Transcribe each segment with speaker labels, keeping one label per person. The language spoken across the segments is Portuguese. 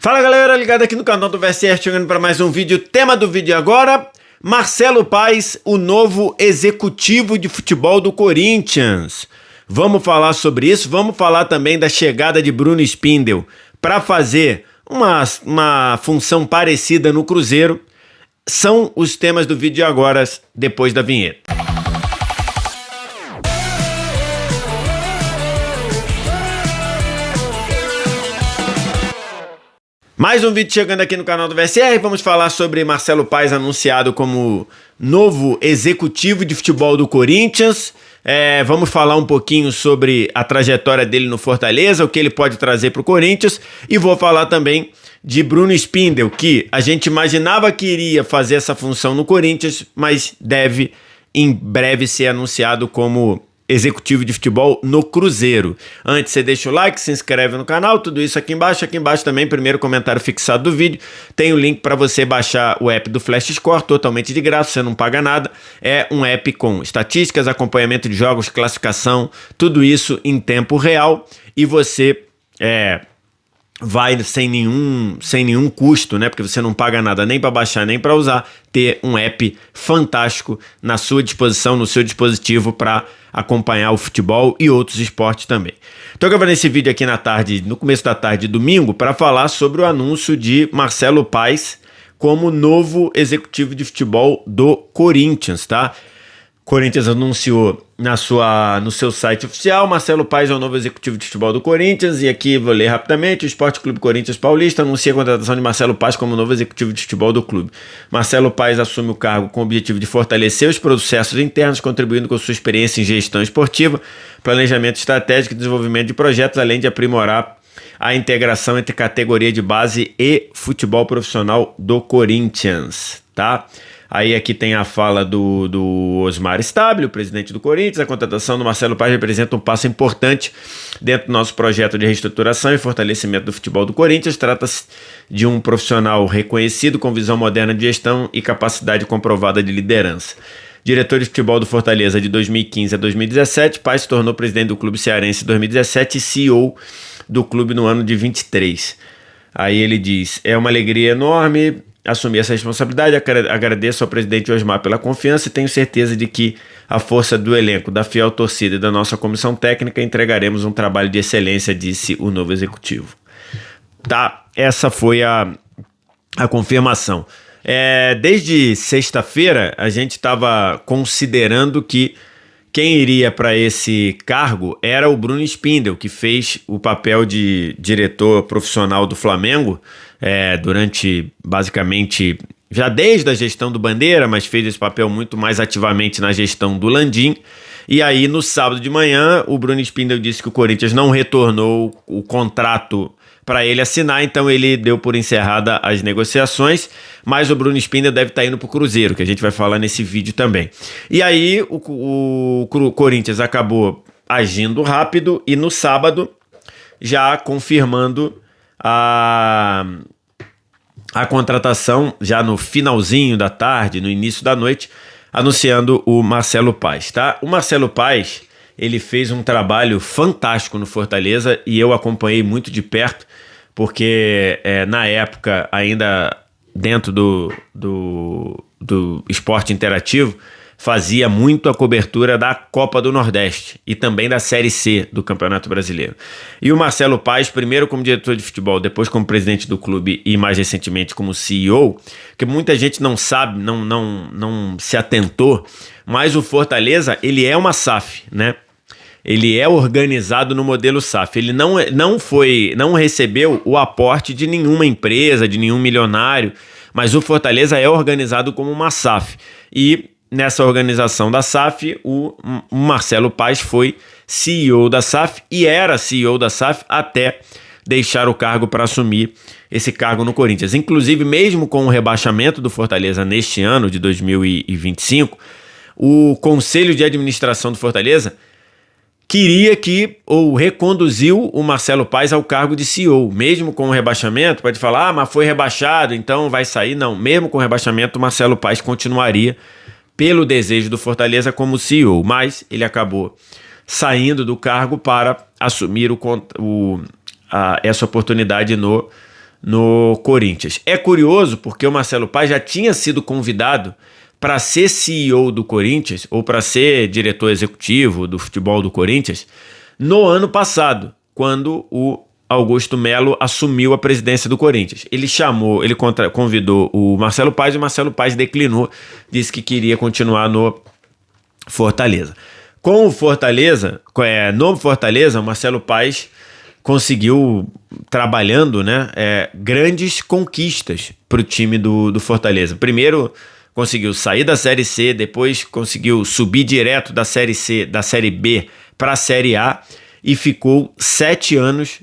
Speaker 1: Fala galera, ligado aqui no canal do VSR, chegando para mais um vídeo. Tema do vídeo agora, Marcelo Paes, o novo executivo de futebol do Corinthians. Vamos falar sobre isso, vamos falar também da chegada de Bruno Spindel para fazer uma função parecida no Cruzeiro. São os temas do vídeo agora, depois da vinheta. Mais um vídeo chegando aqui no canal do VSR, vamos falar sobre Marcelo Paes anunciado como novo executivo de futebol do Corinthians. Vamos falar um pouquinho sobre a trajetória dele no Fortaleza, o que ele pode trazer para o Corinthians. E vou falar também de Bruno Spindel, que a gente imaginava que iria fazer essa função no Corinthians, mas deve em breve ser anunciado como executivo de futebol no Cruzeiro. Antes, você deixa o like, se inscreve no canal, tudo isso aqui embaixo. Aqui embaixo também, primeiro comentário fixado do vídeo, tem o link para você baixar o app do Flash Score, totalmente de graça, você não paga nada. É um app com estatísticas, acompanhamento de jogos, classificação, tudo isso em tempo real, e você vai sem nenhum custo, né? Porque você não paga nada nem para baixar nem para usar, ter um app fantástico na sua disposição, no seu dispositivo para acompanhar o futebol e outros esportes também. Estou gravando esse vídeo aqui no começo da tarde de domingo, para falar sobre o anúncio de Marcelo Paes como novo executivo de futebol do Corinthians, tá? Corinthians anunciou no seu site oficial, Marcelo Paes é o novo executivo de futebol do Corinthians, e aqui vou ler rapidamente. O Esporte Clube Corinthians Paulista anuncia a contratação de Marcelo Paes como novo executivo de futebol do clube. Marcelo Paes assume o cargo com o objetivo de fortalecer os processos internos, contribuindo com sua experiência em gestão esportiva, planejamento estratégico e desenvolvimento de projetos, além de aprimorar a integração entre categoria de base e futebol profissional do Corinthians, tá? Aí aqui tem a fala do Osmar Stabile, o presidente do Corinthians. A contratação do Marcelo Paes representa um passo importante dentro do nosso projeto de reestruturação e fortalecimento do futebol do Corinthians. Trata-se de um profissional reconhecido com visão moderna de gestão e capacidade comprovada de liderança. Diretor de futebol do Fortaleza de 2015 a 2017, Paes se tornou presidente do clube cearense em 2017 e CEO do clube no ano de 23. Aí ele diz: é uma alegria enorme assumir essa responsabilidade, agradeço ao presidente Osmar pela confiança e tenho certeza de que a força do elenco, da fiel torcida e da nossa comissão técnica entregaremos um trabalho de excelência, disse o novo executivo. Tá, essa foi a confirmação. Desde sexta-feira a gente estava considerando que quem iria para esse cargo era o Bruno Spindel, que fez o papel de diretor profissional do Flamengo durante, basicamente, já desde a gestão do Bandeira, mas fez esse papel muito mais ativamente na gestão do Landim. E aí, no sábado de manhã, o Bruno Spindel disse que o Corinthians não retornou o contrato para ele assinar, então ele deu por encerrada as negociações, mas o Bruno Spindel deve estar indo para o Cruzeiro, que a gente vai falar nesse vídeo também. E aí o Corinthians acabou agindo rápido e no sábado já confirmando a contratação, já no finalzinho da tarde, no início da noite, anunciando o Marcelo Paes, tá? O Marcelo Paes, ele fez um trabalho fantástico no Fortaleza e eu acompanhei muito de perto, porque na época, ainda dentro do esporte interativo, fazia muito a cobertura da Copa do Nordeste e também da Série C do Campeonato Brasileiro. E o Marcelo Paes, primeiro como diretor de futebol, depois como presidente do clube e mais recentemente como CEO, que muita gente não sabe, não se atentou, mas o Fortaleza, ele é uma SAF, né? Ele é organizado no modelo SAF. Ele não recebeu o aporte de nenhuma empresa, de nenhum milionário, mas o Fortaleza é organizado como uma SAF. E nessa organização da SAF, o Marcelo Paes foi CEO da SAF e era CEO da SAF até deixar o cargo para assumir esse cargo no Corinthians. Inclusive, mesmo com o rebaixamento do Fortaleza neste ano de 2025, o Conselho de Administração do Fortaleza queria ou reconduziu o Marcelo Paes ao cargo de CEO. Mesmo com o rebaixamento, pode falar, mas foi rebaixado, então vai sair. Não, mesmo com o rebaixamento, o Marcelo Paes continuaria pelo desejo do Fortaleza como CEO, mas ele acabou saindo do cargo para assumir essa oportunidade no no Corinthians. É curioso porque o Marcelo Paes já tinha sido convidado para ser CEO do Corinthians ou para ser diretor executivo do futebol do Corinthians no ano passado, quando o Augusto Melo assumiu a presidência do Corinthians. Ele convidou o Marcelo Paes e o Marcelo Paes declinou, disse que queria continuar no Fortaleza. Com o Fortaleza, no Fortaleza, o Marcelo Paes conseguiu, trabalhando, né, grandes conquistas para o time do Fortaleza. Primeiro, conseguiu sair da Série C, depois conseguiu subir direto da Série C, da Série B para a Série A e ficou 7 anos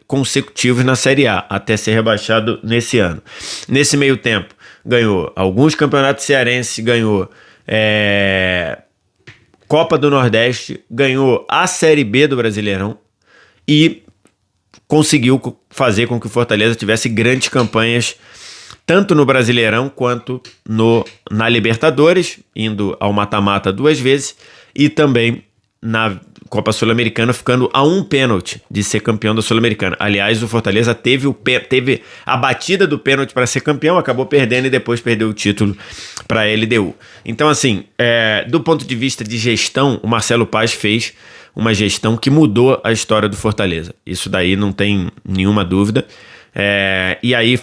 Speaker 1: consecutivos na Série A, até ser rebaixado nesse ano. Nesse meio tempo, ganhou alguns campeonatos cearenses, ganhou Copa do Nordeste, ganhou a Série B do Brasileirão e conseguiu fazer com que o Fortaleza tivesse grandes campanhas tanto no Brasileirão quanto na Libertadores, indo ao mata-mata 2 vezes, e também na Copa Sul-Americana, ficando a um pênalti de ser campeão da Sul-Americana. Aliás, o Fortaleza teve a batida do pênalti para ser campeão, acabou perdendo e depois perdeu o título para a LDU. Então, assim, do ponto de vista de gestão, o Marcelo Paes fez uma gestão que mudou a história do Fortaleza. Isso daí não tem nenhuma dúvida. E aí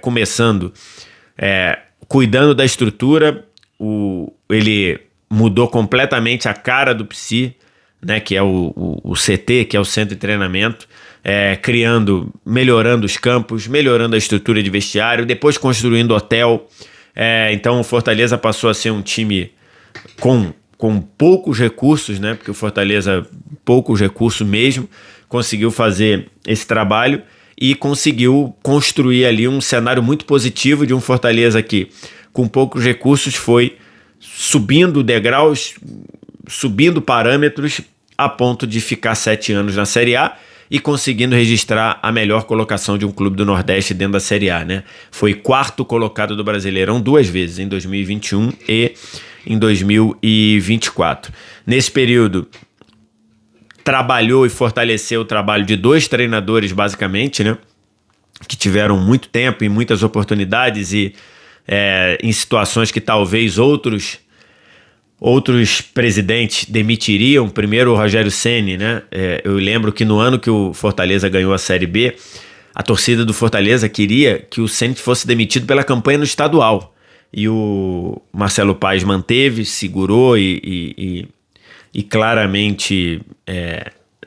Speaker 1: começando, cuidando da estrutura, ele mudou completamente a cara do Psy, né, que é o CT, que é o centro de treinamento, melhorando os campos, melhorando a estrutura de vestiário, depois construindo hotel. Então o Fortaleza passou a ser um time com poucos recursos, né, porque o Fortaleza, poucos recursos mesmo, conseguiu fazer esse trabalho e conseguiu construir ali um cenário muito positivo de um Fortaleza que, com poucos recursos, foi subindo degraus, subindo parâmetros, a ponto de ficar 7 anos na Série A e conseguindo registrar a melhor colocação de um clube do Nordeste dentro da Série A, né? Foi 4º colocado do Brasileirão 2 vezes, em 2021 e em 2024. Nesse período, trabalhou e fortaleceu o trabalho de 2 treinadores, basicamente, né, que tiveram muito tempo e muitas oportunidades e em situações que talvez outros presidentes demitiriam. Primeiro o Rogério Ceni, né? Eu lembro que no ano que o Fortaleza ganhou a Série B, a torcida do Fortaleza queria que o Ceni fosse demitido pela campanha no estadual. E o Marcelo Paes manteve, segurou e claramente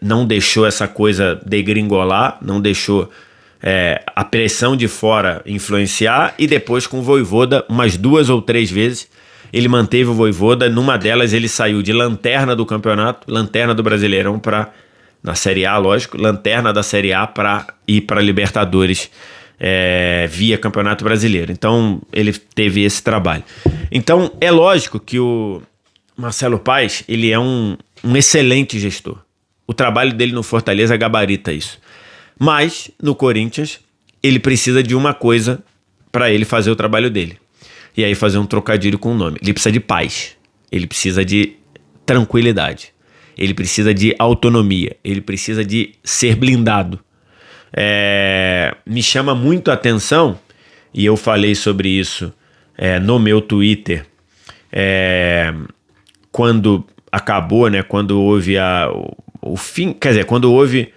Speaker 1: não deixou essa coisa degringolar, não deixou a pressão de fora influenciar, e depois com o Vojvoda, umas 2 ou 3 vezes, ele manteve o Vojvoda. Numa delas ele saiu de lanterna do campeonato, lanterna do Brasileirão na Série A, lógico, lanterna da Série A para ir para Libertadores via Campeonato Brasileiro. Então ele teve esse trabalho. Então é lógico que o Marcelo Paes, ele é um excelente gestor. O trabalho dele no Fortaleza gabarita isso. Mas no Corinthians ele precisa de uma coisa para ele fazer o trabalho dele. E aí fazer um trocadilho com o nome. Ele precisa de paz. Ele precisa de tranquilidade. Ele precisa de autonomia. Ele precisa de ser blindado. Me chama muito a atenção, e eu falei sobre isso no meu Twitter, quando acabou, né, quando houve o fim, quer dizer, quando houve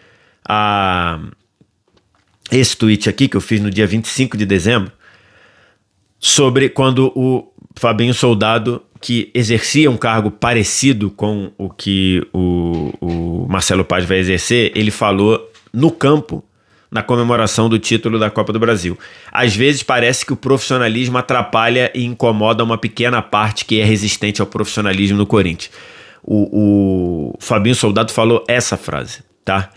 Speaker 1: esse tweet aqui que eu fiz no dia 25 de dezembro, sobre quando o Fabinho Soldado, que exercia um cargo parecido com o que o Marcelo Paes vai exercer, ele falou no campo, na comemoração do título da Copa do Brasil: às vezes parece que o profissionalismo atrapalha e incomoda uma pequena parte que é resistente ao profissionalismo no Corinthians. O Fabinho Soldado falou essa frase, tá?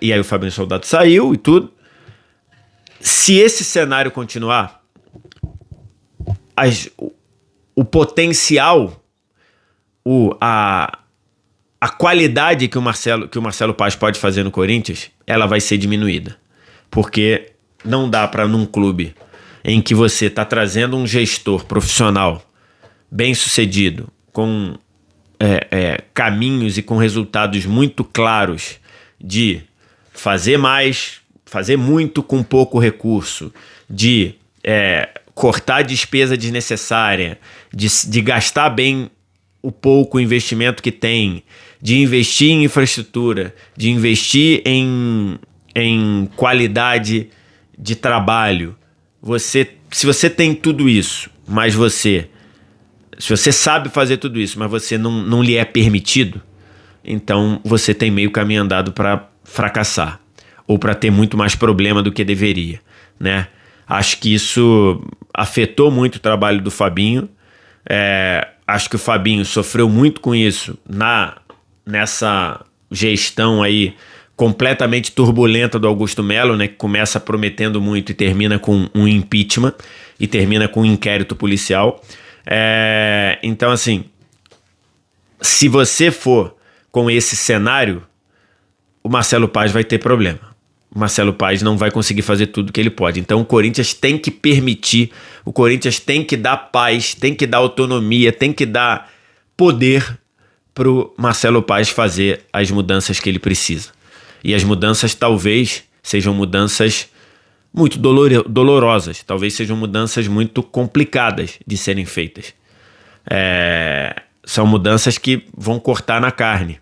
Speaker 1: E aí o Fabinho Soldado saiu e tudo. Se esse cenário continuar, o potencial, a qualidade que o Marcelo Paes pode fazer no Corinthians, ela vai ser diminuída. Porque não dá para, num clube em que você está trazendo um gestor profissional bem sucedido, com caminhos e com resultados muito claros de fazer mais, fazer muito com pouco recurso, de cortar despesa desnecessária, de gastar bem o pouco investimento que tem, de investir em infraestrutura, de investir em qualidade de trabalho. Se você tem tudo isso, mas se você sabe fazer tudo isso, mas você não lhe é permitido, então você tem meio caminho andado para fracassar ou para ter muito mais problema do que deveria, né? Acho que isso afetou muito o trabalho do Fabinho. Acho que o Fabinho sofreu muito com isso nessa gestão aí completamente turbulenta do Augusto Melo, né, que começa prometendo muito e termina com um impeachment e termina com um inquérito policial. Então, assim, se você for com esse cenário, o Marcelo Paz vai ter problema. O Marcelo Paz não vai conseguir fazer tudo que ele pode. Então o Corinthians tem que permitir, o Corinthians tem que dar paz, tem que dar autonomia, tem que dar poder pro Marcelo Paz fazer as mudanças que ele precisa. E as mudanças talvez sejam mudanças muito dolorosas, talvez sejam mudanças muito complicadas de serem feitas. São mudanças que vão cortar na carne.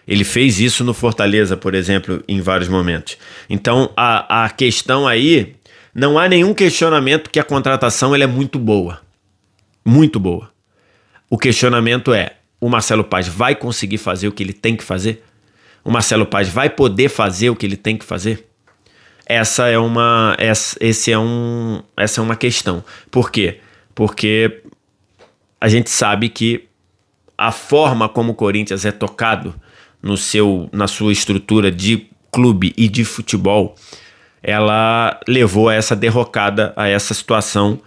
Speaker 1: Ele fez isso no Fortaleza, por exemplo, em vários momentos. Então, a questão aí, não há nenhum questionamento que a contratação ela é muito boa. Muito boa. O questionamento é, o Marcelo Paz vai conseguir fazer o que ele tem que fazer? O Marcelo Paz vai poder fazer o que ele tem que fazer? Essa é uma questão. Por quê? Porque a gente sabe que a forma como o Corinthians é tocado na sua estrutura de clube e de futebol, ela levou a essa derrocada, a essa situação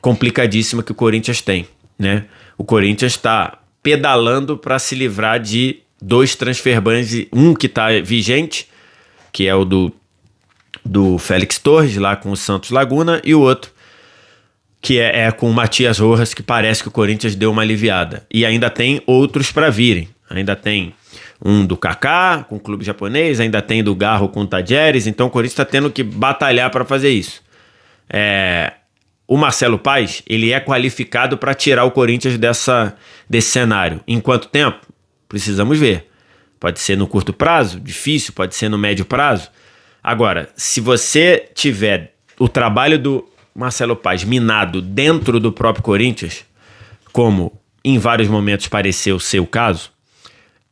Speaker 1: complicadíssima que o Corinthians tem, né? O Corinthians está pedalando para se livrar de 2 transfer bans, um que está vigente, que é o do Félix Torres, lá com o Santos Laguna, e o outro que é com o Matias Rojas, que parece que o Corinthians deu uma aliviada. E ainda tem outros para virem. Ainda tem um do Kaká com o clube japonês, ainda tem do Garro com o Tadjeres, então o Corinthians está tendo que batalhar para fazer isso. O Marcelo Paz, ele é qualificado para tirar o Corinthians desse cenário. Em quanto tempo? Precisamos ver. Pode ser no curto prazo, difícil, pode ser no médio prazo. Agora, se você tiver o trabalho do Marcelo Paz minado dentro do próprio Corinthians, como em vários momentos pareceu ser o caso,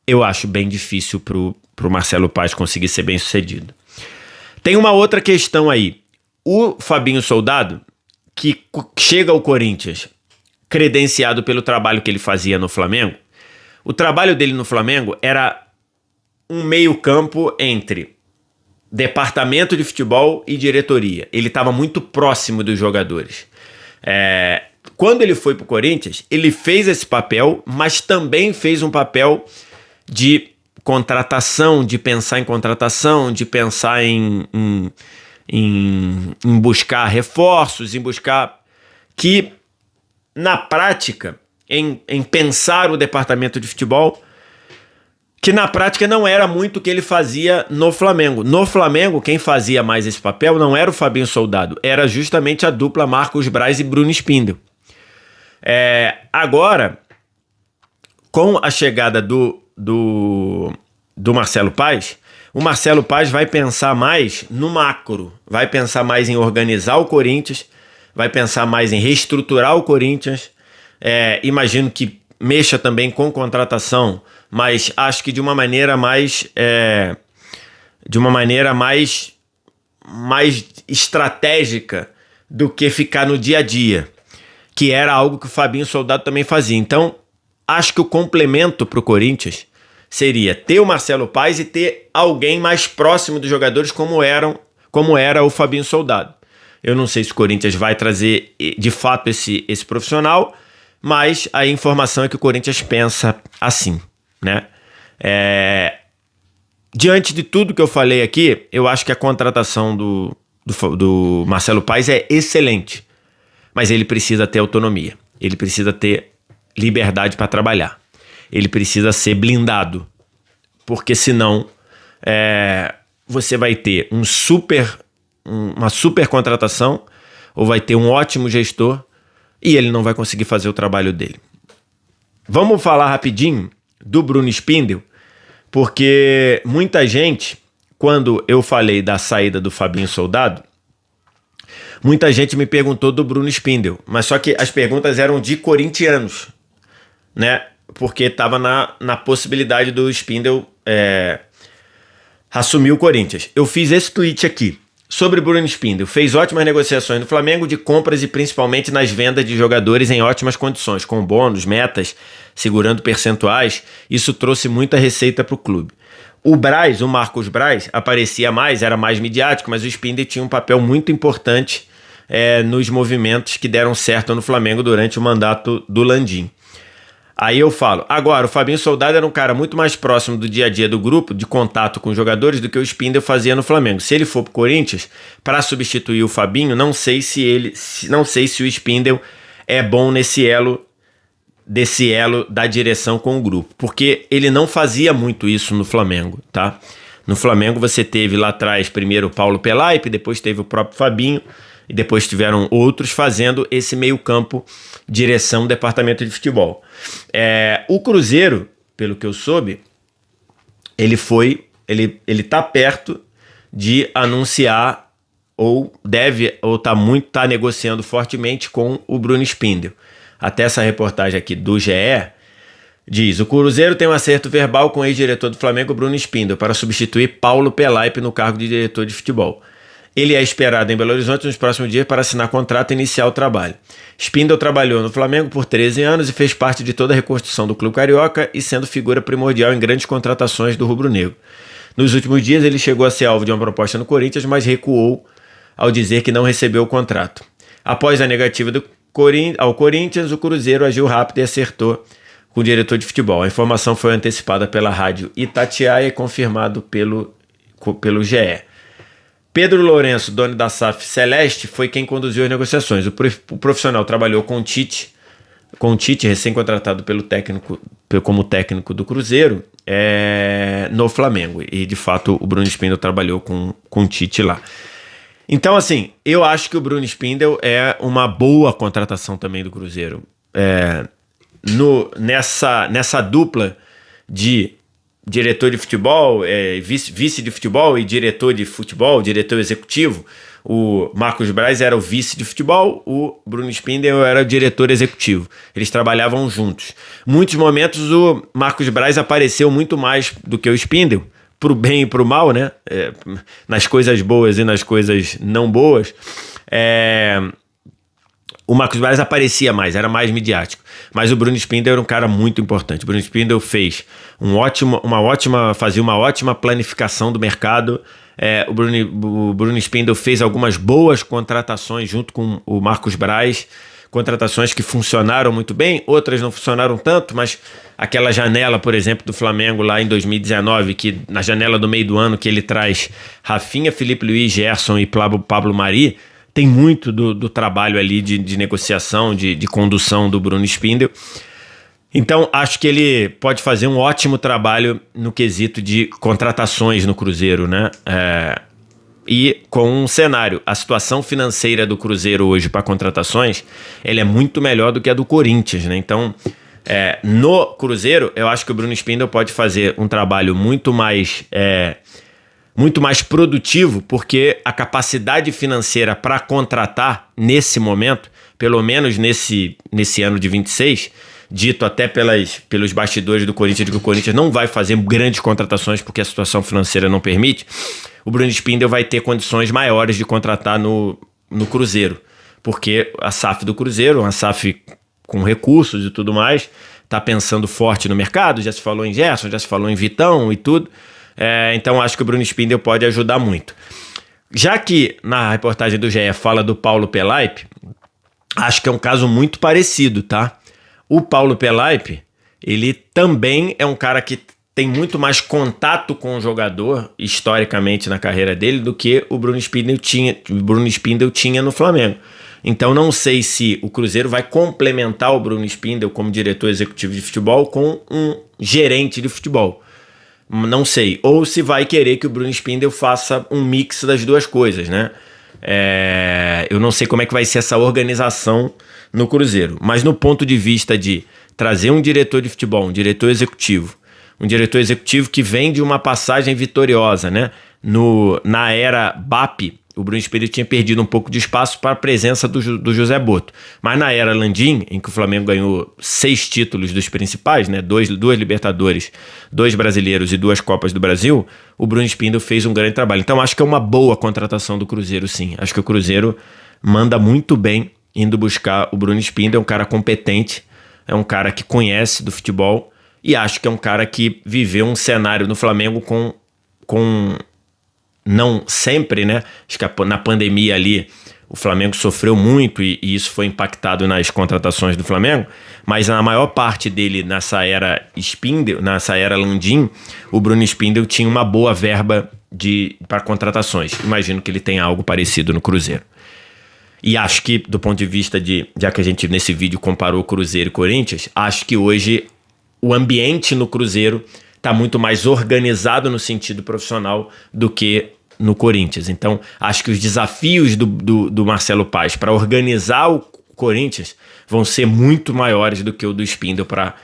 Speaker 1: eu acho bem difícil pro Marcelo Paz conseguir ser bem sucedido. Tem uma outra questão aí. O Fabinho Soldado, que chega ao Corinthians credenciado pelo trabalho que ele fazia no Flamengo, o trabalho dele no Flamengo era um meio-campo entre departamento de futebol e diretoria. Ele estava muito próximo dos jogadores. Quando ele foi pro Corinthians, ele fez esse papel, mas também fez um papel de contratação, de pensar em contratação, de pensar em buscar reforços, em buscar que, na prática, em pensar o departamento de futebol, que na prática não era muito o que ele fazia no Flamengo. No Flamengo, quem fazia mais esse papel não era o Fabinho Soldado, era justamente a dupla Marcos Braz e Bruno Spindel. Agora, com a chegada do Marcelo Paz, o Marcelo Paz vai pensar mais no macro, vai pensar mais em organizar o Corinthians, vai pensar mais em reestruturar o Corinthians. Imagino que mexa também com contratação, mas acho que de uma maneira mais estratégica do que ficar no dia a dia, que era algo que o Fabinho Soldado também fazia. Então, acho que o complemento para o Corinthians seria ter o Marcelo Paz e ter alguém mais próximo dos jogadores como era o Fabinho Soldado. Eu não sei se o Corinthians vai trazer de fato esse profissional, mas a informação é que o Corinthians pensa assim, né? Diante de tudo que eu falei aqui, eu acho que a contratação do Marcelo Paz é excelente, mas ele precisa ter autonomia, ele precisa ter liberdade para trabalhar, ele precisa ser blindado, porque senão você vai ter uma super contratação, ou vai ter um ótimo gestor e ele não vai conseguir fazer o trabalho dele. Vamos falar rapidinho do Bruno Spindel, porque muita gente, quando eu falei da saída do Fabinho Soldado, muita gente me perguntou do Bruno Spindel, mas só que as perguntas eram de corintianos, né? Porque estava na possibilidade do Spindel assumir o Corinthians. Eu fiz esse tweet aqui sobre Bruno Spindel. Fez ótimas negociações no Flamengo de compras e principalmente nas vendas de jogadores em ótimas condições, com bônus, metas, segurando percentuais. Isso trouxe muita receita para o clube. O Marcos Braz, aparecia mais, era mais midiático, mas o Spindel tinha um papel muito importante nos movimentos que deram certo no Flamengo durante o mandato do Landim. Aí eu falo, agora o Fabinho Soldado era um cara muito mais próximo do dia a dia do grupo, de contato com os jogadores, do que o Spindel fazia no Flamengo. Se ele for pro Corinthians, para substituir o Fabinho, não sei se o Spindel é bom desse elo da direção com o grupo, porque ele não fazia muito isso no Flamengo, tá? No Flamengo você teve lá atrás primeiro o Paulo Pelaipe, depois teve o próprio Fabinho, e depois tiveram outros fazendo esse meio campo, direção, departamento de futebol. O Cruzeiro, pelo que eu soube, ele tá perto de anunciar ou tá negociando fortemente com o Bruno Spindel. Até essa reportagem aqui do GE diz: o Cruzeiro tem um acerto verbal com o ex-diretor do Flamengo, Bruno Spindel, para substituir Paulo Pelaipe no cargo de diretor de futebol. Ele é esperado em Belo Horizonte nos próximos dias para assinar contrato e iniciar o trabalho. Spindel trabalhou no Flamengo por 13 anos e fez parte de toda a reconstrução do clube carioca e sendo figura primordial em grandes contratações do rubro-negro. Nos últimos dias ele chegou a ser alvo de uma proposta no Corinthians, mas recuou ao dizer que não recebeu o contrato. Após a negativa ao Corinthians, o Cruzeiro agiu rápido e acertou com o diretor de futebol. A informação foi antecipada pela rádio Itatiaia e confirmado pelo GE. Pedro Lourenço, dono da SAF Celeste, foi quem conduziu as negociações. O profissional trabalhou com o Tite, recém-contratado como técnico do Cruzeiro, no Flamengo. E, de fato, o Bruno Spindel trabalhou com o Tite lá. Então, assim, eu acho que o Bruno Spindel é uma boa contratação também do Cruzeiro. Nessa dupla de diretor de futebol, vice de futebol e diretor de futebol, diretor executivo. O Marcos Braz era o vice de futebol, o Bruno Spindel era o diretor executivo. Eles trabalhavam juntos. Muitos momentos o Marcos Braz apareceu muito mais do que o Spindel, pro bem e pro mal, né? Nas coisas boas e nas coisas não boas. O Marcos Braz aparecia mais, era mais midiático. Mas o Bruno Spindel era um cara muito importante. O Bruno Spindel fez fazia uma ótima planificação do mercado. O Bruno Spindel fez algumas boas contratações junto com o Marcos Braz. Contratações que funcionaram muito bem, outras não funcionaram tanto, mas aquela janela, por exemplo, do Flamengo lá em 2019, que na janela do meio do ano que ele traz Rafinha, Felipe Luiz, Gerson e Pablo Mari, tem muito do trabalho ali de negociação, de condução do Bruno Spindel. Então, acho que ele pode fazer um ótimo trabalho no quesito de contratações no Cruzeiro, né? E com um cenário, a situação financeira do Cruzeiro hoje para contratações, ela é muito melhor do que a do Corinthians, né? Então, no Cruzeiro, eu acho que o Bruno Spindel pode fazer um trabalho muito mais produtivo, porque a capacidade financeira para contratar nesse momento, pelo menos nesse ano de 26, dito até pelos bastidores do Corinthians, de que o Corinthians não vai fazer grandes contratações porque a situação financeira não permite, o Bruno Spindel vai ter condições maiores de contratar no Cruzeiro, porque a SAF do Cruzeiro, uma SAF com recursos e tudo mais, está pensando forte no mercado, já se falou em Gerson, já se falou em Vitão e tudo. Então acho que o Bruno Spindel pode ajudar muito. Já que na reportagem do GE fala do Paulo Pelaipe, acho que é um caso muito parecido, tá? O Paulo Pelaipe, ele também é um cara que tem muito mais contato com o jogador, historicamente, na carreira dele, do que o Bruno Spindel tinha no Flamengo. Então não sei se o Cruzeiro vai complementar o Bruno Spindel como diretor executivo de futebol com um gerente de futebol. Não sei. Ou se vai querer que o Bruno Spindel faça um mix das duas coisas, né? Eu não sei como é que vai ser essa organização no Cruzeiro. Mas no ponto de vista de trazer um diretor de futebol, um diretor executivo que vem de uma passagem vitoriosa, né? Na era BAP, o Bruno Spindel tinha perdido um pouco de espaço para a presença do José Botto. Mas na era Landim, em que o Flamengo ganhou 6 títulos dos principais, né? 2 Libertadores, 2 brasileiros e 2 Copas do Brasil, o Bruno Spindel fez um grande trabalho. Então acho que é uma boa contratação do Cruzeiro, sim. Acho que o Cruzeiro manda muito bem indo buscar o Bruno Spindel. É um cara competente, é um cara que conhece do futebol e acho que é um cara que viveu um cenário no Flamengo com não sempre, né? Acho que na pandemia ali o Flamengo sofreu muito e isso foi impactado nas contratações do Flamengo, mas na maior parte dele nessa era Spindel, nessa era Landim, o Bruno Spindel tinha uma boa verba para contratações. Imagino que ele tenha algo parecido no Cruzeiro. E acho que, do ponto de vista já que a gente nesse vídeo comparou Cruzeiro e Corinthians, acho que hoje o ambiente no Cruzeiro está muito mais organizado no sentido profissional do que no Corinthians. Então, acho que os desafios do Marcelo Paes para organizar o Corinthians vão ser muito maiores do que o do Spindel para...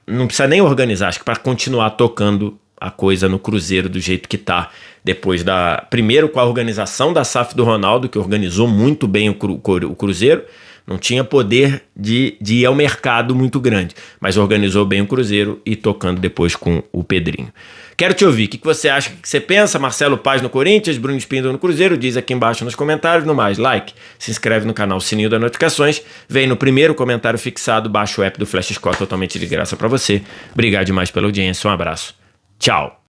Speaker 1: não precisa nem organizar, acho que para continuar tocando a coisa no Cruzeiro do jeito que está. Depois primeiro com a organização da SAF do Ronaldo, que organizou muito bem o Cruzeiro. Não tinha poder de ir ao mercado muito grande, mas organizou bem o Cruzeiro e tocando depois com o Pedrinho. Quero te ouvir. O que você acha? O que você pensa? Marcelo Paes no Corinthians, Bruno Spindel no Cruzeiro? Diz aqui embaixo nos comentários. No mais, like, se inscreve no canal, sininho das notificações. Vem no primeiro comentário fixado, baixa o app do Flash Score totalmente de graça para você. Obrigado demais pela audiência. Um abraço. Tchau.